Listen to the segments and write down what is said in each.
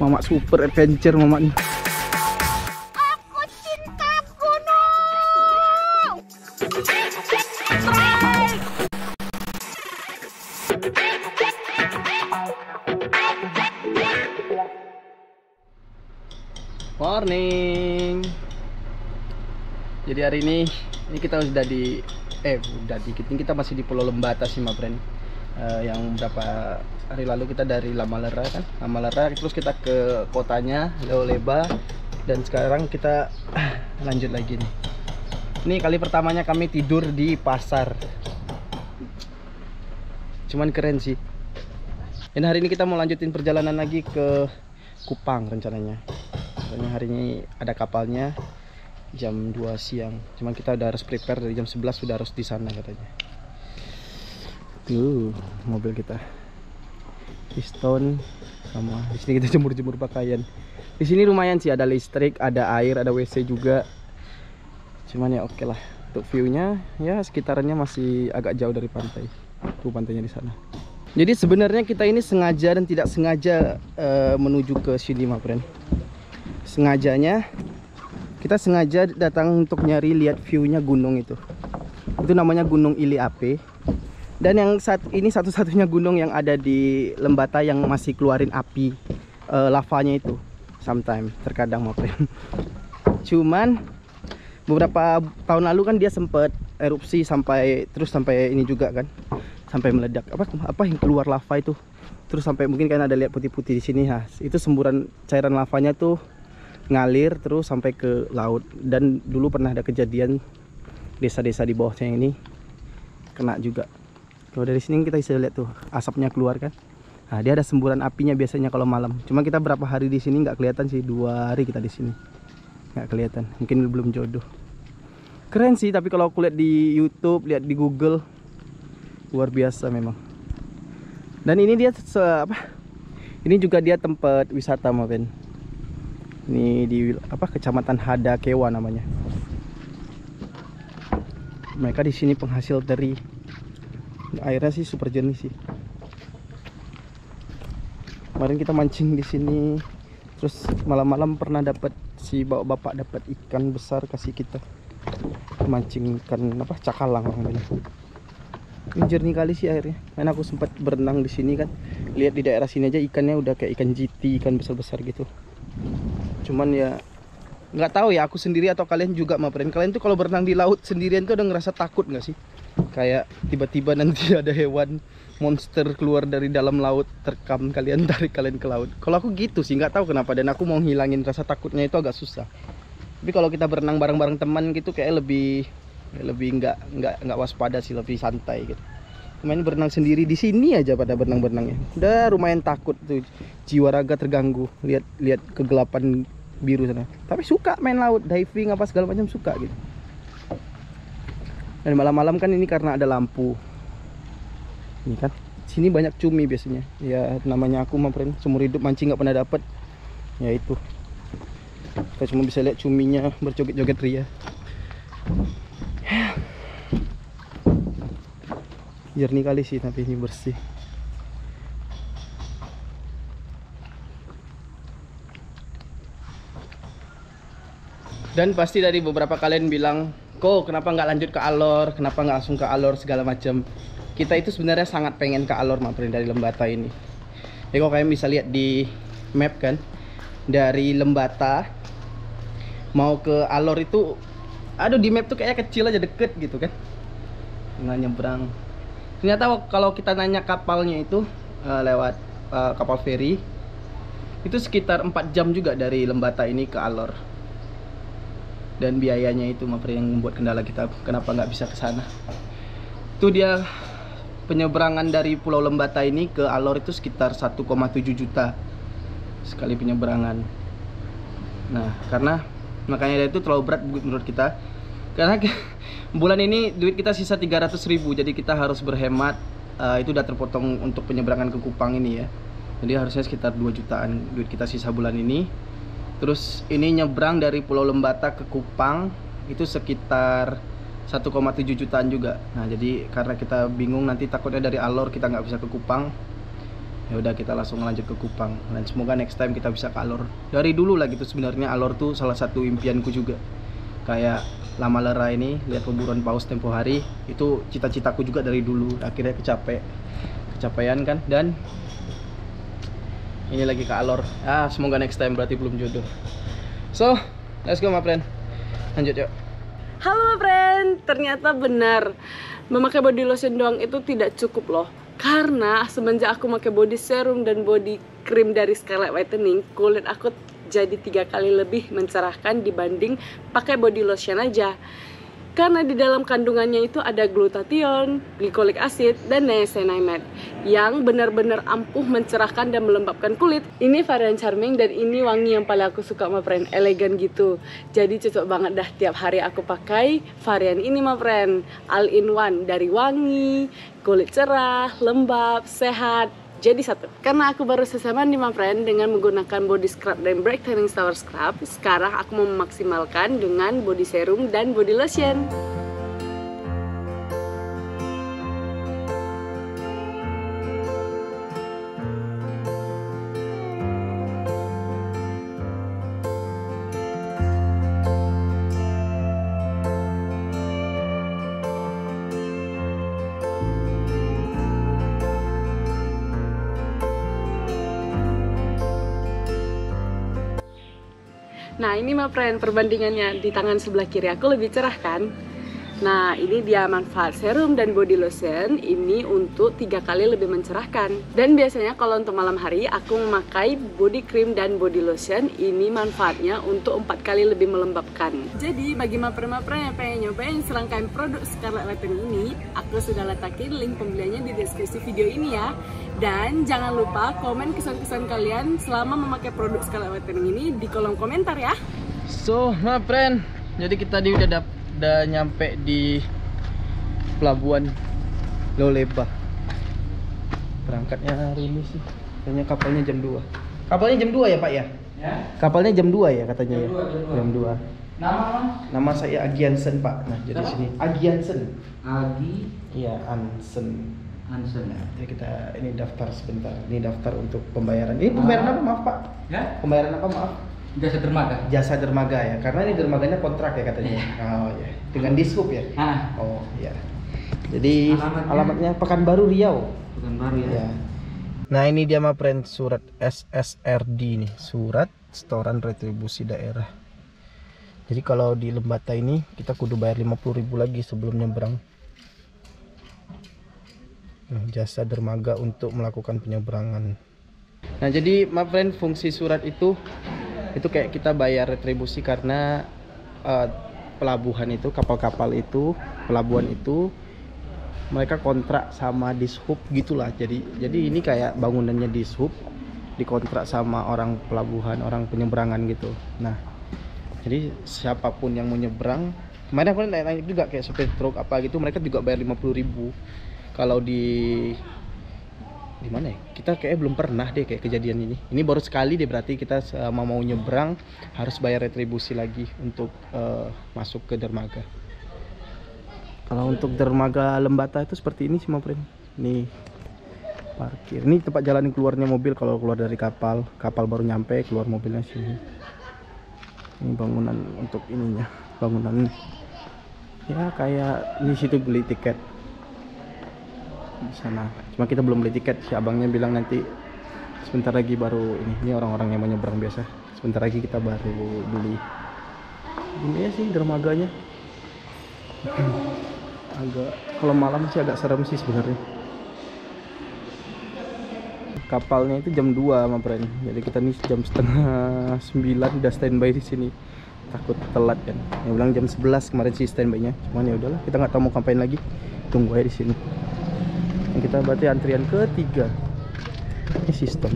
Mamak super adventure mamak nih. Aku cinta gunung. Morning. Jadi hari ini kita sudah di kita masih di Pulau Lembata sih, ma friend. Yang beberapa hari lalu kita dari Lamalera kan, terus kita ke kotanya Leoleba, dan sekarang kita lanjut lagi nih. Ini kali pertamanya kami tidur di pasar. Cuman keren sih. Dan hari ini kita mau lanjutin perjalanan lagi ke Kupang rencananya. Karena hari ini ada kapalnya jam 2 siang. Cuman kita udah harus prepare dari jam 11 sudah harus di sana katanya. Mobil kita. Piston sama di sini kita jemur-jemur pakaian. Di sini lumayan sih, ada listrik, ada air, ada WC juga. Cuman ya oke lah. Untuk view-nya ya sekitarnya masih agak jauh dari pantai. Tuh pantainya di sana. Jadi sebenarnya kita ini sengaja dan tidak sengaja menuju ke sini, ma friend. Kita sengaja datang untuk nyari lihat view-nya gunung itu. Itu namanya Gunung Ili Ape. Dan yang ini satu-satunya gunung yang ada di Lembata yang masih keluarin api lavanya itu. Sometimes, terkadang, ma friend. Cuman beberapa tahun lalu kan dia sempat erupsi sampai ini juga kan. Sampai meledak. Apa yang keluar lava itu. Terus sampai mungkin kan ada lihat putih-putih di sini. Itu semburan cairan lavanya tuh ngalir terus sampai ke laut. Dan dulu pernah ada kejadian desa-desa di bawahnya ini kena juga. Kalau dari sini kita bisa lihat tuh asapnya keluar kan. Nah, dia ada semburan apinya biasanya kalau malam. Cuma kita berapa hari di sini nggak kelihatan sih, 2 hari kita di sini nggak kelihatan. Mungkin belum jodoh. Keren sih, tapi kalau aku lihat di YouTube, lihat di Google, luar biasa memang. Dan ini dia ini juga dia tempat wisata, ma friend. Ini di Kecamatan Hadakewa namanya. Mereka di sini penghasil teri. Airnya sih super jernih sih. Kemarin kita mancing di sini, terus malam-malam pernah dapat bapak dapat ikan besar kasih kita. Mancing ikan cakalang namanya. Ini jernih kali sih airnya. Karena aku sempat berenang di sini kan. Lihat di daerah sini aja ikannya udah kayak ikan jiti, ikan besar-besar gitu. Cuman ya nggak tahu ya, aku sendiri atau kalian juga, ma friend. Kalian tuh kalau berenang di laut sendirian tuh udah ngerasa takut nggak sih? Kayak tiba-tiba nanti ada hewan monster keluar dari dalam laut, terkam kalian, tarik kalian ke laut. Kalau aku gitu sih, nggak tahu kenapa, dan aku mau ngilangin rasa takutnya itu agak susah. Tapi kalau kita berenang bareng-bareng teman gitu kayak lebih nggak waspada sih, lebih santai gitu. Main berenang sendiri di sini aja pada berenang-berenangnya udah lumayan takut tuh, jiwa raga terganggu lihat kegelapan biru sana. Tapi suka main laut, diving apa segala macam suka gitu. Dan malam-malam kan ini karena ada lampu. Ini kan sini banyak cumi biasanya. Ya namanya aku, ma friend, seumur hidup mancing nggak pernah dapet. Ya itu. Kita cuma bisa lihat cuminya berjoget-joget ria. Jernih kali sih, tapi ini bersih. Dan pasti dari beberapa kalian bilang, kok kenapa nggak lanjut ke Alor, kenapa nggak langsung ke Alor segala macam. Kita itu sebenarnya sangat pengen ke Alor, ma friend, dari Lembata ini. Jadi kalau kalian bisa lihat di map kan, dari Lembata mau ke Alor itu, aduh, di map tuh kayaknya kecil aja, deket gitu kan. Nggak nyebrang. Ternyata kalau kita nanya kapalnya itu lewat kapal feri, itu sekitar 4 jam juga dari Lembata ini ke Alor. Dan biayanya itu, ma friend, yang membuat kendala kita kenapa nggak bisa ke sana. Itu dia penyeberangan dari Pulau Lembata ini ke Alor itu sekitar 1,7 juta sekali penyeberangan. Nah, makanya itu terlalu berat menurut kita. Karena bulan ini duit kita sisa 300.000, jadi kita harus berhemat. Itu udah terpotong untuk penyeberangan ke Kupang ini ya. Jadi harusnya sekitar 2 jutaan duit kita sisa bulan ini. Terus ini nyebrang dari Pulau Lembata ke Kupang itu sekitar 1,7 jutaan juga. Nah, jadi karena kita bingung nanti takutnya dari Alor kita nggak bisa ke Kupang, Ya udah kita langsung lanjut ke Kupang, dan semoga next time kita bisa ke Alor. Dari dulu lah gitu sebenarnya Alor tuh salah satu impianku juga. Kayak Lama Lera ini, lihat pemburuan paus tempo hari, itu cita-citaku juga dari dulu. Akhirnya kecapean kan, dan ini lagi ke Alor. Semoga next time, berarti belum jodoh. So, let's go my friend. Lanjut yuk. Halo friend, ternyata benar memakai body lotion doang itu tidak cukup loh. Karena semenjak aku pakai body serum dan body cream dari Scarlett Whitening, kulit aku jadi 3 kali lebih mencerahkan dibanding pakai body lotion aja. Karena di dalam kandungannya itu ada glutathione, glycolic acid, dan niacinamide yang benar-benar ampuh mencerahkan dan melembabkan kulit. Ini varian Charming dan ini wangi yang paling aku suka my friend, elegan gitu. Jadi cocok banget dah tiap hari aku pakai varian ini my friend. All in one, dari wangi, kulit cerah, lembab, sehat. Jadi satu, karena aku baru selesai mandi my friend dengan menggunakan body scrub dan brightening shower scrub, sekarang aku mau memaksimalkan dengan body serum dan body lotion. Nah ini my friend, perbandingannya di tangan sebelah kiri aku lebih cerah kan. Nah ini dia manfaat serum dan body lotion ini untuk 3 kali lebih mencerahkan. Dan biasanya kalau untuk malam hari aku memakai body cream dan body lotion, ini manfaatnya untuk 4 kali lebih melembabkan. Jadi bagi mapre-mapre yang pengen nyobain serangkaian produk Scarlett Whitening ini, aku sudah letakin link pembeliannya di deskripsi video ini ya. Dan jangan lupa komen kesan-kesan kalian selama memakai produk Scarlett Whitening ini di kolom komentar ya. So my friend, jadi kita udah nyampe di pelabuhan Loleba. Berangkatnya hari ini sih, kayaknya kapalnya jam 2. Kapalnya jam 2 ya Pak ya? Ya. Kapalnya jam 2 ya katanya ya? Jam 2. Nama saya Agiansen Pak. Nah jadi sini Agiansen. Agi. Iya Ansen. Ansen. Nah, jadi kita ini daftar sebentar. Ini daftar untuk pembayaran. Ini pembayaran apa maaf Pak? Ya? Pembayaran apa maaf? Jasa dermaga. Jasa dermaga ya, karena ini dermaganya kontrak ya katanya. Oh ya, dengan dishub ya. Oh ya. Jadi alamatnya Pekanbaru Riau. Pekanbaru ya. Nah ini dia my friend, surat SSRD nih, surat setoran retribusi daerah. Jadi kalau di Lembata ini kita kudu bayar 50.000 lagi sebelum nyebrang. Jasa dermaga untuk melakukan penyeberangan. Nah jadi my friend, fungsi surat itu kayak kita bayar retribusi karena pelabuhan itu, kapal-kapal itu, pelabuhan itu mereka kontrak sama dishub gitulah. Jadi ini kayak bangunannya dishub dikontrak sama orang pelabuhan, orang penyeberangan gitu. Nah jadi siapapun yang mau nyebrang, kemarin aku nanya juga kayak supir truk apa gitu, mereka juga bayar 50.000. Kalau di mana ya? Kita kayak belum pernah deh kayak kejadian ini. Ini baru sekali deh, berarti kita mau nyebrang harus bayar retribusi lagi untuk masuk ke dermaga. Kalau untuk dermaga Lembata itu seperti ini sih my friend. Nih parkir. Ini tempat jalan keluarnya mobil kalau keluar dari kapal. Kapal baru nyampe, keluar mobilnya sini. Ini bangunan untuk ininya. Bangunan ya kayak di situ beli tiket. Di sana. Cuma kita belum beli tiket. Si abangnya bilang nanti sebentar lagi baru ini orang-orang yang mau nyebrang biasa. Sebentar lagi kita baru beli. Ini ya sih dermaganya. Agak kalau malam sih agak serem sih sebenarnya. Kapalnya itu jam 2 my friend. Jadi kita nih jam setengah 9 udah standby di sini. Takut telat kan. Yang bilang jam 11 kemarin sih standby-nya. Cuman ya udahlah, kita nggak tahu mau ngapain lagi. Tunggu aja di sini. Kita berarti antrian ketiga. Ini sistem.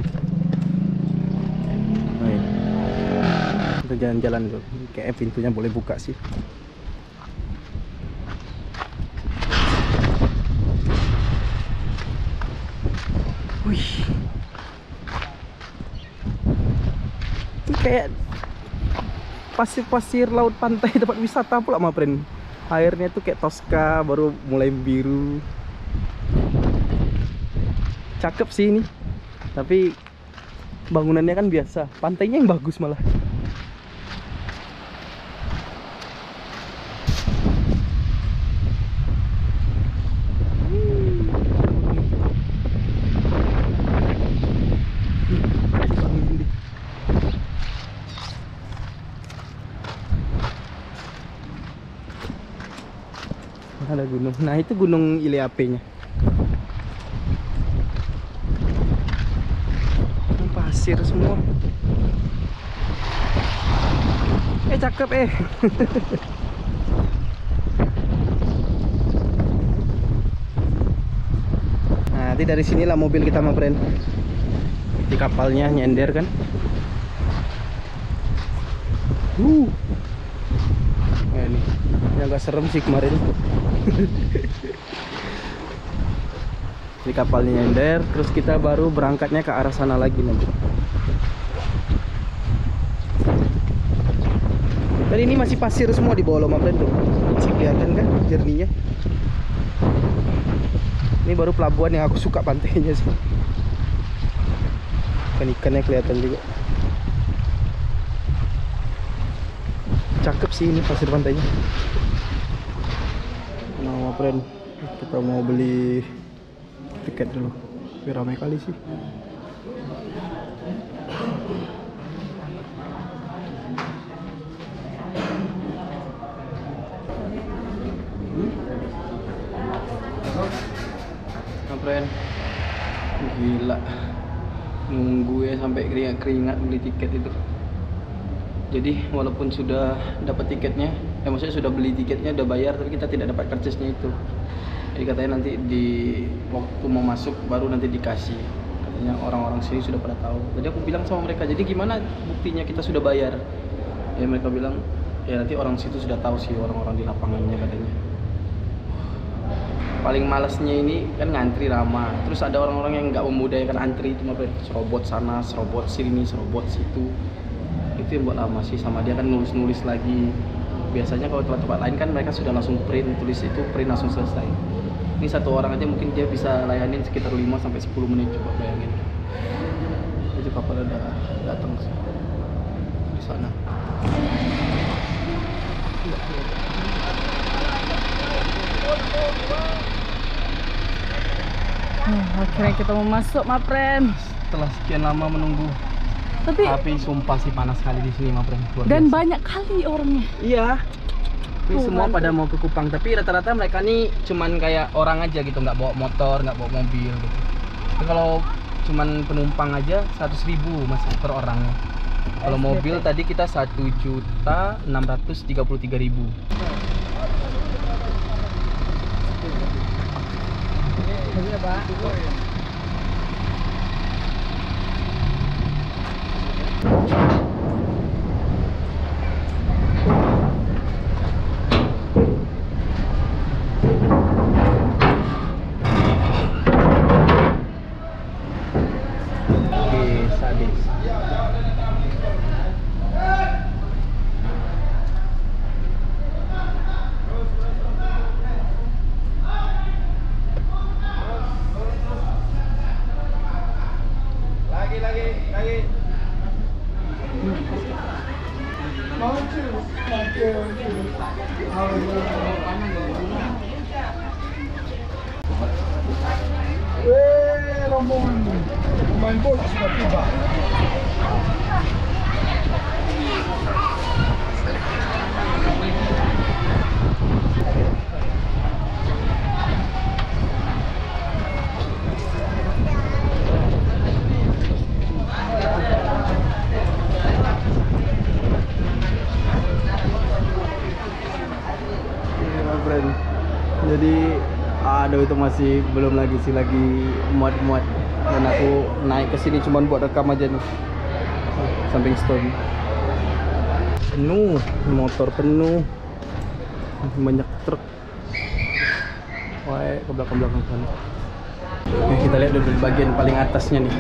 Kita jalan-jalan dulu. Kayak pintunya boleh buka sih. Wih. Ini kayak pasir-pasir laut pantai tempat wisata pula my friend. Airnya tuh kayak Tosca baru mulai biru. Cakep sih ini. Tapi bangunannya kan biasa, pantainya yang bagus malah. Ada gunung. Nah, itu gunung Ileape-nya. Pasir semua. Cakep Nah, nanti dari sinilah mobil kita mah, friend. Di kapalnya nyender kan. Nah, ini agak serem sih kemarin. Di kapalnya nyender, terus kita baru berangkatnya ke arah sana lagi nanti. Dan ini masih pasir semua di bawah Loma Priend tuh. Masih kelihatan kan jernihnya. Ini baru pelabuhan yang aku suka pantainya sih. Ikan-ikannya kelihatan juga. Cakep sih ini pasir pantainya. Loma Priend, kita mau beli tiket dulu. Tapi ramai kali sih. Friend, gila, nunggu ya sampai keringat beli tiket itu. Jadi walaupun sudah dapat tiketnya, maksudnya sudah beli tiketnya, udah bayar, tapi kita tidak dapat karcisnya itu. Jadi katanya nanti di waktu mau masuk baru nanti dikasih. Katanya orang-orang sini sudah pada tahu. Jadi aku bilang sama mereka, jadi gimana buktinya kita sudah bayar? Ya mereka bilang, ya nanti orang situ sudah tahu sih, orang-orang di lapangannya katanya. Paling malesnya ini kan ngantri lama, terus ada orang-orang yang nggak memudayakan antri itu, serobot sana, serobot sini, serobot situ. Itu yang buat lama sih. Sama dia kan nulis-nulis lagi. Biasanya kalau tempat-tempat lain kan mereka sudah langsung print, tulis itu print langsung selesai. Ini satu orang aja mungkin dia bisa layanin sekitar 5 sampai 10 menit, coba bayangin. Itu kapal udah datang sih di sana. Akhirnya kita mau masuk, Ma Priend. Setelah sekian lama menunggu. Tapi sumpah sih panas sekali di sini, Ma Priend. Dan banyak kali orangnya. Iya. Ini semua pada mau ke Kupang, tapi rata-rata mereka nih cuman kayak orang aja gitu, nggak bawa motor, nggak bawa mobil gitu. Tapi kalau cuman penumpang aja 100.000 masih per orang. Kalau mobil tadi kita 1.633.000. Sadis. Rombongan pemain bola sudah tiba. Jadi aduh, itu masih belum lagi sih, lagi muat-muat, dan aku naik ke sini cuman buat rekam aja nih. Samping stone penuh, motor penuh, banyak truk. Wah, ke belakang sana. Kita lihat dulu di bagian paling atasnya nih.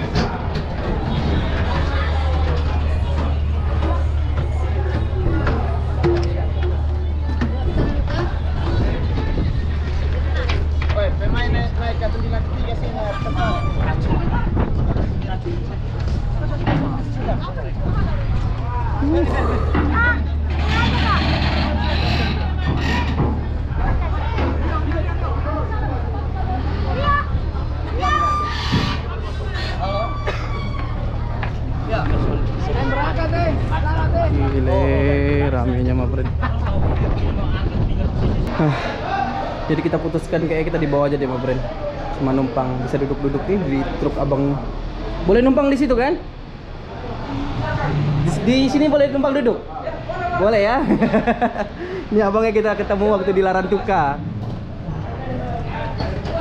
Gile, ramenya mah friend. Jadi kita putuskan kayak kita dibawa aja deh mah friend. Cuma numpang, bisa duduk-duduk nih di truk abang. Boleh numpang di situ kan? Di sini boleh numpang duduk? Boleh ya? Ini abangnya kita ketemu waktu di Larantuka.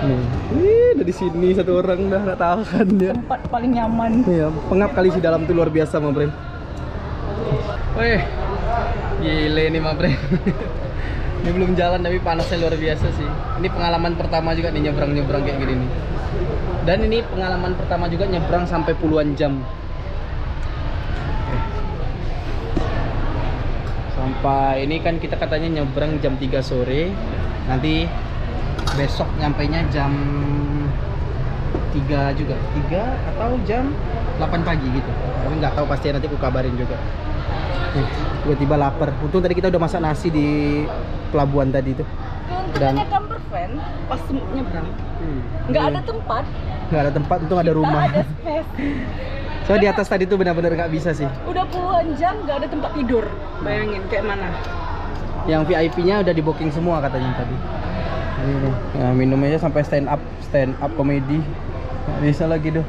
Nih, dari sini satu orang dah nggak tahan dia. Tempat paling nyaman. Iya, pengap kali sih dalam tuh luar biasa mah friend. Weh, gile nih mah friend. Ini belum jalan tapi panasnya luar biasa sih. Ini pengalaman pertama juga nih nyebrang-nyebrang kayak gini nih. Dan ini pengalaman pertama juga nyebrang sampai puluhan jam. Sampai ini kan kita katanya nyebrang jam 3 sore. Nanti besok nyampainya jam 3 juga. 3 atau jam 8 pagi gitu. Tapi nggak tahu pasti, nanti aku kabarin juga. Tiba-tiba lapar. Untung tadi kita udah masak nasi di pelabuhan tadi tuh. Dan camper van pas nyebrang nggak ada tempat. Nggak ada tempat, untung ada rumah. Nggak ada space. Soalnya di atas tadi tuh benar-benar nggak bisa sih. Udah puluhan jam nggak ada tempat tidur. Bayangin kayak mana. Yang VIP-nya udah di booking semua katanya tadi. Ini nah, minum aja sampai stand up komedi. Nggak bisa lagi tuh.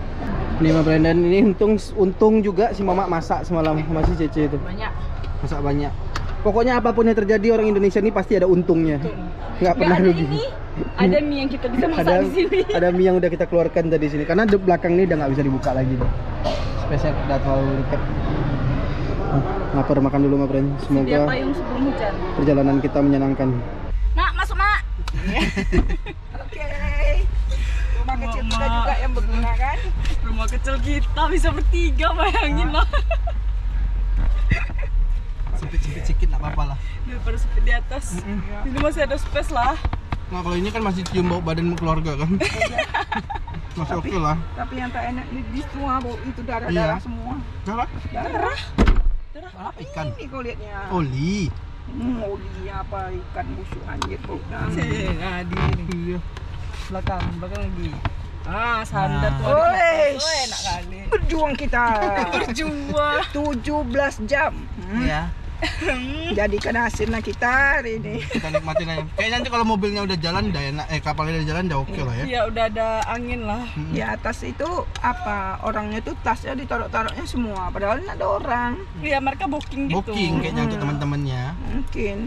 Ini mah Brendan, ini untung juga si Mama masak semalam sama si Cece itu. Banyak. Masak banyak. Pokoknya apapun yang terjadi orang Indonesia ini pasti ada untungnya. Nggak pernah rugi. Ada mie yang kita bisa masak di sini. Ada mie yang udah kita keluarkan tadi sini. Karena di belakang ini udah nggak bisa dibuka lagi nih. Space-nya udah terlalu dekat. Lapar, makan dulu mah friend. Semoga Dia payung sebelum hujan. perjalanan kita menyenangkan. Nak, masuk nak. Oke. Rumah kecil kita juga yang berguna kan? Rumah kecil kita bisa bertiga, bayangin lah. Sempit-sempit sedikit nggak apa-apa lah. Daripada sempit di atas. Ini masih ada space lah. Nah kalau ini kan masih cium bau badan keluarga kan. Masih oke lah. Tapi yang tak enak di semua bau itu darah-darah Iya. semua. Darah? Darah. Darah ikan. Ini kau lihatnya. Oli. Oli apa ikan busuk anjir bau. Nah, di Iya. belakang lagi. Ah, sandar tuh. Oi, Enak kali. berjuang kita. Berjuang. 17 jam. Iya. Jadikan hasilnya kita hari ini. Kita nikmatin aja. Kayaknya nanti kalau mobilnya udah jalan udah enak. Kapalnya udah jalan udah oke lah ya. Iya, udah ada angin lah. Di atas itu apa orangnya tuh tasnya ditaruh-taruhnya semua padahal nggak ada orang. Iya, mereka booking gitu. Booking kayaknya untuk teman-temannya. Mungkin.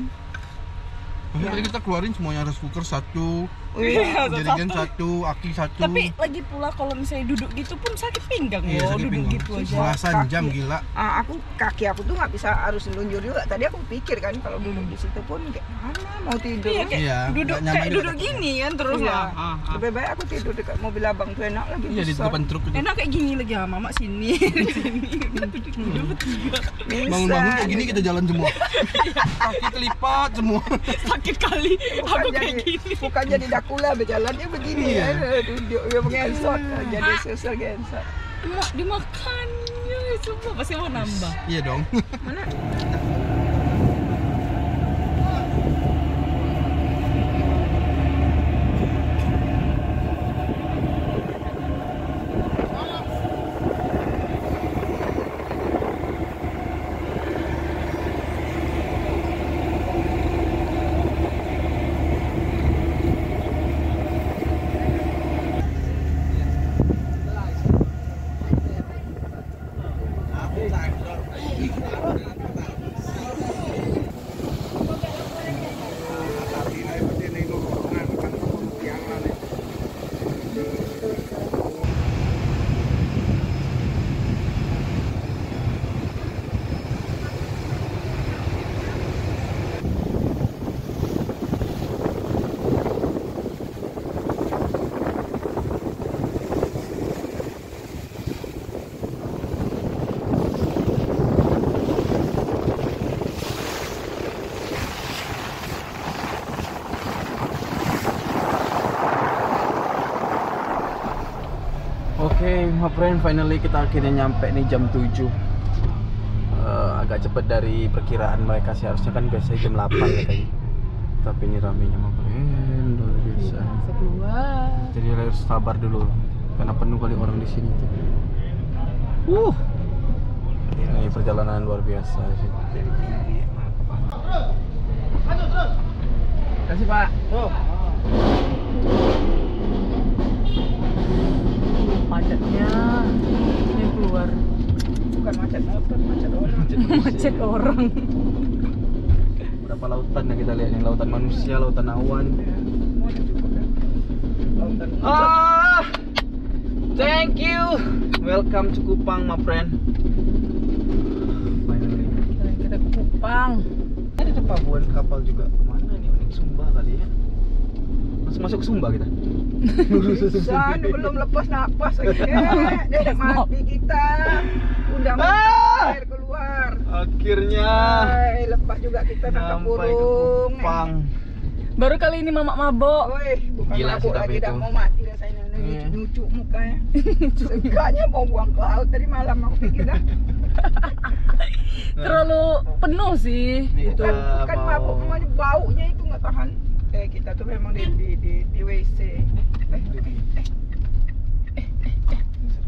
Tadi kita keluarin semuanya, rice cooker 1, Iya, jerigen satu. 1, aki 1. Tapi lagi pula kalau misalnya duduk gitu pun sakit pinggang iya, loh, sakit duduk pinggang. gitu aja. Belasan jam gila. Aku kaki aku tuh nggak bisa harus lunjur juga. Tadi aku pikir kan kalau duduk di situ pun kayak mana mau tidur. Iya, kayak Iya, duduk nggak nyaman kayak juga duduk katanya. gini kan terus Iya. lah. Lebih baik aku tidur dekat mobil abang tuh enak lagi. Iya di besar. depan truk itu. Enak kayak gini lagi ya, mama sini. Sini. Udah duduk bertiga. Bisa. Bangun-bangun kayak gini kita jalan semua. Kaki kelipat semua. Sakit kali. Aku kayak gini. Bukan jadi dakula berjalannya begini Iya. ya. Duduk ya mengensot. Jadi susah gensot. Mau dimakannya semua pasti mau nambah. Iya dong. Mana? Oke, my friend, finally kita akhirnya nyampe nih jam 7. agak cepat dari perkiraan mereka sih, harusnya kan biasanya jam 8 katanya. Tapi ini ramenya mah luar biasa. Keluar. Jadi harus sabar dulu karena penuh kali orang di sini tuh. Ini perjalanan luar biasa sih. Kasih Pak. Macetnya ini keluar. Bukan macet apa, macet orang. Macet orang. Berapa lautan yang kita lihat, yang lautan manusia, lautan awan. Thank you. Welcome to Kupang, my friend. Finally. Kita ke Kupang. Ada tempat buat kapal juga. Mana nih? Sumba kali ya? Langsung masuk ke Sumba kita. Bisa, belum lepas napas lagi. Dek mati kita. Undang air keluar. Akhirnya Hai, lepas juga kita tangkap sampai ke burung. Kupang. Baru kali ini mamak mabok. Woi, bukan Gila sih mabuk tapi lagi, dah itu. mau mati dah saya nyucuk mukanya. Segaknya mau buang ke laut tadi malam aku pikir dah. Terlalu penuh sih itu. Kan mabuk namanya baunya itu nggak tahan. Kita tuh memang di WC.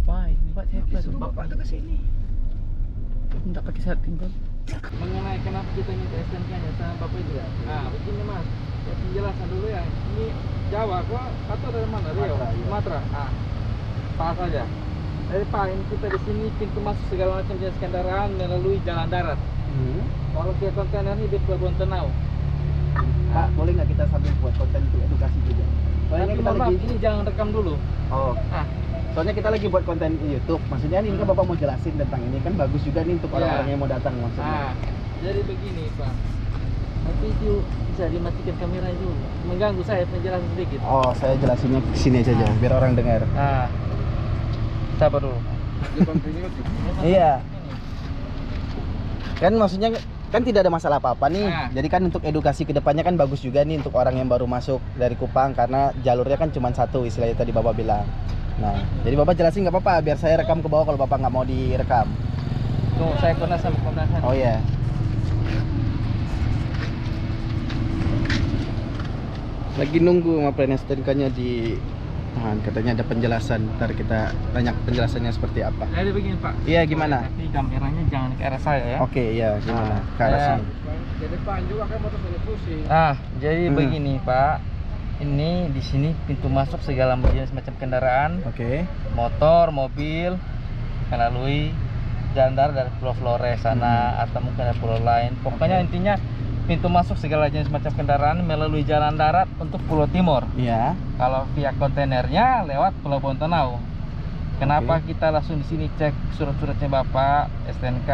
Why? What happened? Suruh bapak tuh ke sini. Enggak pakai setting kan? Mengenai kenapa kita minta STNK-nya sama Bapak itu ya? Nah, begini Mas, ya penjelasan dulu ya. Ini Jawa kok atau dari mana? Riau, Sumatera. Ah, pas saja. Dari Pak, ini kita di sini pintu masuk segala macam jenis kendaraan melalui jalan darat. Kalau ke kontainer ini di Pelabuhan Tenau. Pak, boleh nggak kita sambil buat konten untuk edukasi juga? Soalnya Tapi kita mohon maaf, lagi ini jangan rekam dulu. Oh, Ah, soalnya kita lagi buat konten di YouTube. Maksudnya ini kan Bapak mau jelasin tentang ini kan bagus juga nih untuk Iya. orang-orang yang mau datang maksudnya. jadi begini Pak. Tapi itu bisa dimatikan kamera itu. Mengganggu saya penjelasan sedikit. Oh, saya jelasinnya ke sini aja biar orang dengar. Ah, sabar dulu. Iya. Kan maksudnya kan tidak ada masalah apa-apa nih. Nah. Jadi kan untuk edukasi kedepannya kan bagus juga nih untuk orang yang baru masuk dari Kupang karena jalurnya kan cuma satu istilahnya tadi Bapak bilang. Nah, jadi Bapak jelasin nggak apa-apa biar saya rekam ke bawah kalau Bapak nggak mau direkam. Tuh, saya konas sama konasan. Oh iya. Lagi nunggu sama plan STNK-nya di katanya ada penjelasan. Ntar kita tanya penjelasannya seperti apa. Jadi begini Pak. Iya, gimana? Tapi kameranya jangan ke arah saya ya. Oke, iya gimana? Ke arah Ya. sini. Ke depan juga kan motor saya pusing. Nah, jadi Hmm. begini Pak. Ini di sini pintu masuk segala jenis macam kendaraan, Oke. motor, mobil, melalui jalan darat dari Pulau Flores sana atau mungkin ada pulau lain. Pokoknya intinya pintu masuk segala jenis macam kendaraan melalui jalan darat untuk Pulau Timur. Iya. Kalau via kontainernya lewat Pelabuhan Tenau. Kenapa Oke. kita langsung di sini cek surat-suratnya Bapak, STNK,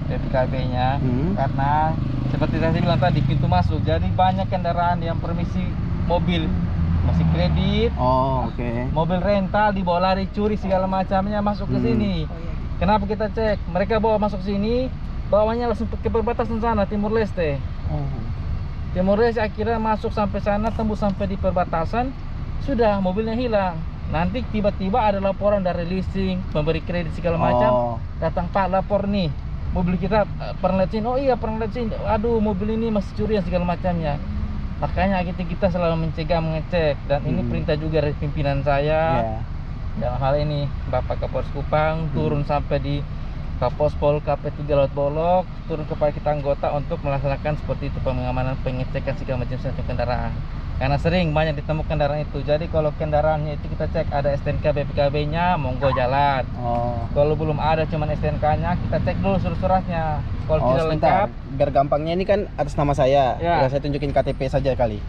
BPKB-nya? Karena seperti saya bilang tadi pintu masuk. Jadi banyak kendaraan yang permisi mobil masih kredit, Oh, oke. mobil rental dibawa lari curi segala macamnya masuk ke sini. Oh iya. Kenapa kita cek? Mereka bawa masuk sini, bawanya langsung ke perbatasan sana Timur Leste. Oh. Timur Leste akhirnya masuk sampai sana, tembus sampai di perbatasan, sudah mobilnya hilang. Nanti tiba-tiba ada laporan dari leasing, memberi kredit segala macam. Oh. Datang Pak lapor nih, mobil kita pernah lihat sini. Oh iya pernah lihat sini. Aduh mobil ini masih curian segala macamnya. Makanya kita selalu mencegah, mengecek, dan ini perintah juga dari pimpinan saya. Iya. Dalam hal ini Bapak Kapolres Kupang turun sampai di Kapospol KP3 Laut Bolok, turun kepada kita anggota untuk melaksanakan seperti itu, pengamanan, pengecekan segala macam kendaraan. Karena sering banyak ditemukan kendaraan itu. Jadi kalau kendaraannya itu kita cek ada STNK BPKB-nya, monggo jalan. Oh. Kalau belum ada cuman STNK-nya, kita cek dulu surat-suratnya. Kalau Oh, tidak sebentar. lengkap, Biar gampangnya ini kan atas nama saya. Ya. Biar saya tunjukin KTP saja kali.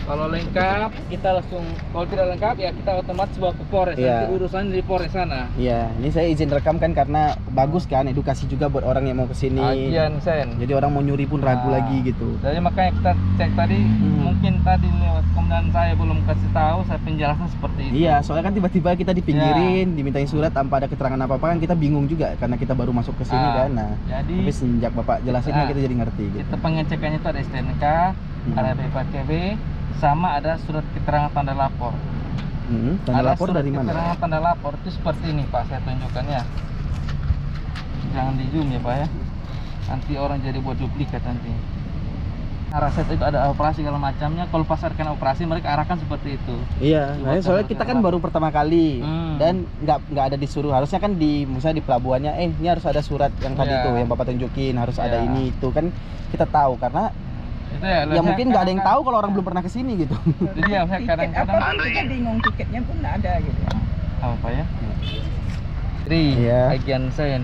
kalau lengkap kita langsung, kalau tidak lengkap ya kita otomatis bawa ke Polres. Iya. Nanti urusannya di Polres sana. Iya, ini saya izin rekam kan karena bagus kan edukasi juga buat orang yang mau kesini. Ajian sen. Jadi orang mau nyuri pun ragu Ah. lagi gitu. Jadi makanya kita cek tadi, mungkin tadi lewat komandan saya belum kasih tahu, saya penjelasan seperti itu. Iya, soalnya kan tiba-tiba kita dipinggirin, dimintain surat tanpa ada keterangan apa-apa kan kita bingung juga karena kita baru masuk ke sini kan. Nah, Jadi tapi sejak Bapak jelasin Ah. kita jadi ngerti gitu. kita pengecekannya itu ada STNK, ada BPKB, sama ada surat keterangan tanda lapor. Tanda Ada lapor surat dari mana? Keterangan tanda lapor itu seperti ini Pak, saya tunjukkan ya. Jangan di zoom ya Pak ya. Nanti orang jadi buat duplikat nanti. Araset itu ada operasi segala macamnya. Kalau pasarkan operasi mereka arahkan seperti itu. Iya, Coba soalnya kita kan baru pertama kali dan nggak ada disuruh. Harusnya kan misalnya di pelabuhannya, ini harus ada surat yang tadi tuh yang Bapak tunjukin, harus ada ini itu kan kita tahu karena itu ya mungkin nggak ada yang tahu kalau orang belum pernah kesini gitu. Jadi ya saya Tiket kadang-kadang apa pun kita bingung, tiketnya pun nggak ada gitu. apa ya? Jadi Iya. bagian saya.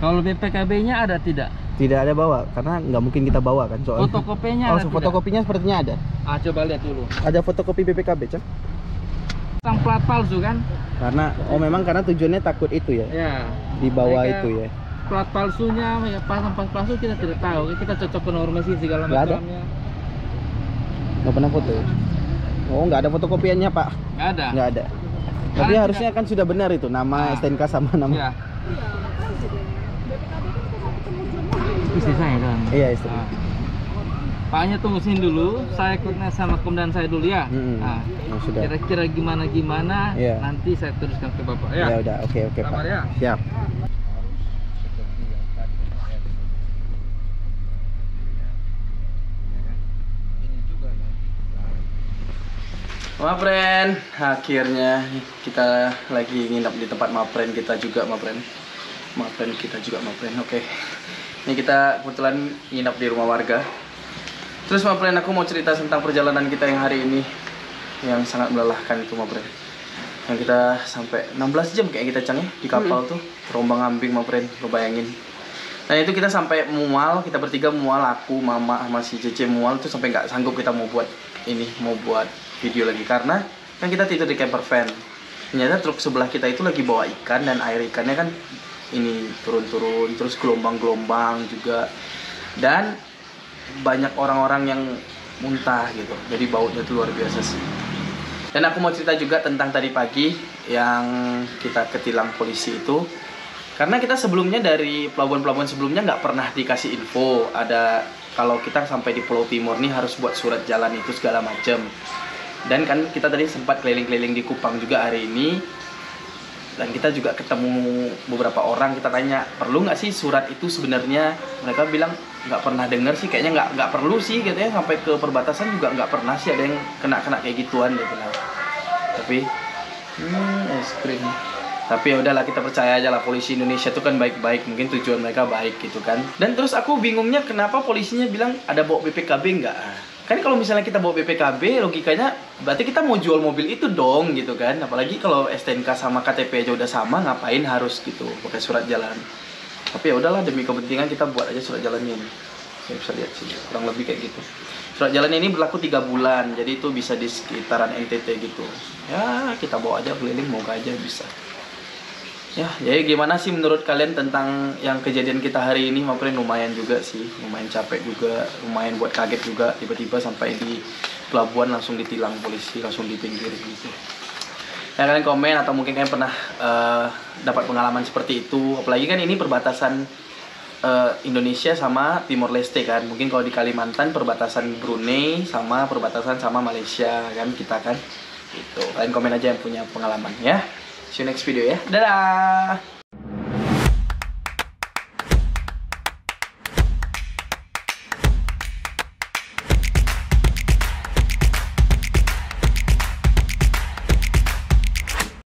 Kalau BPKB-nya ada tidak? Tidak ada bawa karena nggak mungkin kita bawa kan soalnya. Fotokopinya Oh, ada tidak? fotokopinya sepertinya ada. Coba lihat dulu. Ada fotokopi BPKB, Cak? Pasang plat palsu kan? Memang karena tujuannya takut itu ya. Ya. Di bawah Mereka itu ya. Plat palsunya ya pasang plat palsu kita tidak tahu. Kita cocok ke norma sih segala Nggak ada. macamnya. Nggak pernah foto ya? Oh, nggak ada fotokopiannya, Pak. Nggak ada. Nggak ada. Tapi Karena harusnya kan sudah benar itu nama STNK sama nama. Ya. Istri saya kan. Iya, istri. Paknya tunggu sini dulu, saya koordinasi sama komandan saya dulu ya. Nah, sudah. Kira-kira gimana Iya. nanti saya teruskan ke Bapak Ya ya. udah, oke Pak. Sabar ya. Siap. Mapren, akhirnya kita lagi nginap di tempat Mapren kita juga Mapren. Oke. Ini kita kebetulan nginap di rumah warga. Terus Mapren, aku mau cerita tentang perjalanan kita yang hari ini yang sangat melelahkan itu Mapren. Yang kita sampai 16 jam kayak kita Cang ya di kapal tuh, terombang-ambing Mapren, lo bayangin. Nah itu kita sampai mual, kita bertiga mual, aku, mama, sama si Cece mual tuh sampai nggak sanggup kita mau buat video lagi karena kan kita tidur di camper van. Ternyata truk sebelah kita itu lagi bawa ikan dan air ikannya kan ini turun-turun terus gelombang-gelombang juga dan banyak orang-orang yang muntah gitu. Jadi baunya tuh luar biasa sih. Dan aku mau cerita juga tentang tadi pagi yang kita ketilang polisi itu. Karena kita sebelumnya dari pelabuhan-pelabuhan sebelumnya nggak pernah dikasih info ada kalau kita sampai di Pulau Timur nih harus buat surat jalan itu segala macam. Dan kan kita tadi sempat keliling-keliling di Kupang juga hari ini. Dan kita juga ketemu beberapa orang, kita tanya perlu nggak sih surat itu sebenarnya. Mereka bilang nggak pernah dengar sih, kayaknya nggak perlu sih katanya, sampai ke perbatasan juga nggak pernah sih ada yang kena kayak gituan dia bilang. Tapi es krim. Tapi ya udahlah, kita percaya aja lah, polisi Indonesia itu kan baik-baik, mungkin tujuan mereka baik gitu kan. Dan terus aku bingungnya kenapa polisinya bilang ada bawa BPKB nggak? Kan kalau misalnya kita bawa BPKB, logikanya berarti kita mau jual mobil itu dong gitu kan. Apalagi kalau STNK sama KTP aja udah sama, ngapain harus gitu pakai surat jalan. Tapi ya udahlah, demi kepentingan kita buat aja surat jalannya ini. Saya bisa lihat sih, kurang lebih kayak gitu. Surat jalan ini berlaku 3 bulan, jadi itu bisa di sekitaran NTT gitu. Ya kita bawa aja keliling, moga aja bisa. Ya, jadi gimana sih menurut kalian tentang yang kejadian kita hari ini? Mapren lumayan juga sih, lumayan capek juga, lumayan buat kaget juga. Tiba-tiba sampai di pelabuhan langsung ditilang polisi, langsung di pinggir gitu. Ya kalian komen atau mungkin kalian pernah dapat pengalaman seperti itu. Apalagi kan ini perbatasan Indonesia sama Timor Leste kan. Mungkin kalau di Kalimantan perbatasan Brunei sama perbatasan sama Malaysia kan kita kan. Gitu. Kalian komen aja yang punya pengalaman ya. See you next video ya. Dadah.